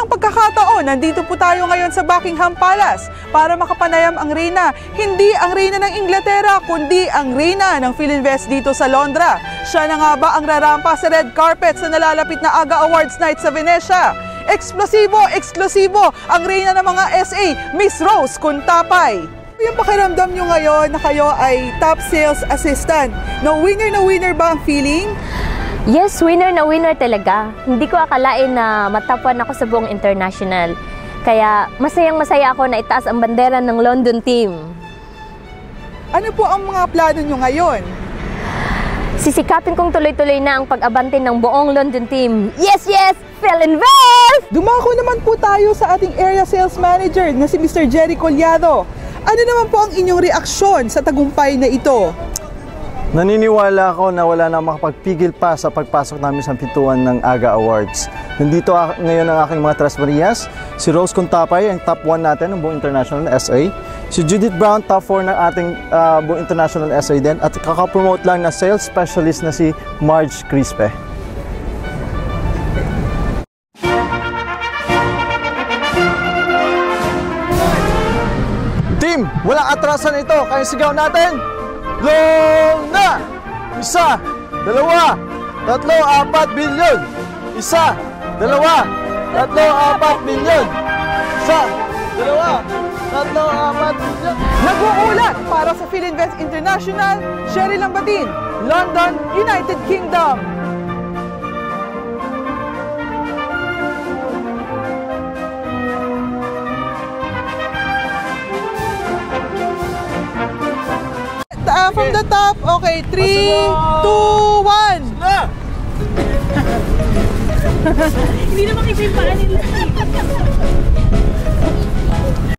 unang pagkakataon, nandito po tayo ngayon sa Buckingham Palace para makapanayam ang reyna. Hindi ang reyna ng Inglaterra, kundi ang reyna ng Filinvest dito sa Londra. Siya na nga ba ang rarampa sa red carpet sa nalalapit na AGA Awards Night sa Venezia? Eksplosibo, eksklusibo ang reyna ng mga SA, Miss Rose Contapay. Yung pakiramdam nyo ngayon na kayo ay top sales assistant. Na winner ba ang feeling? Yes, winner na winner talaga. Hindi ko akalain na matapwan ako sa buong international. Kaya masayang-masaya ako na itaas ang bandera ng London team. Ano po ang mga plano nyo ngayon? Sisikapin kong tuloy-tuloy na ang pag-abante ng buong London team. Yes, yes! Filinvest! Dumako naman po tayo sa ating area sales manager na si Mr. Jerry Collado. Ano naman po ang inyong reaksyon sa tagumpay na ito? Naniniwala ako na wala na makapagpigil pa sa pagpasok namin sa pintuan ng AGA Awards. Nandito ngayon ang aking mga Tres Marias, si Rose Contapay, ang top 1 natin ng buong international SA. Si Judith Brown, top 4 ng ating buong international SA din. At kakapromote lang na sales specialist na si Marge Crispe. Team, walang atrasan ito. Kaya sigaw natin. Lona! 1, 2, 3, 4 bilyon. 1, 2, 3, 4 bilyon. 1, 2, 3, 4 bilyon. Nag-uulat para sa Filinvest International, Sherry Lambatin, London, United Kingdom. From the top, okay, 3, 2, 1. Hindi na makita yung paa nila.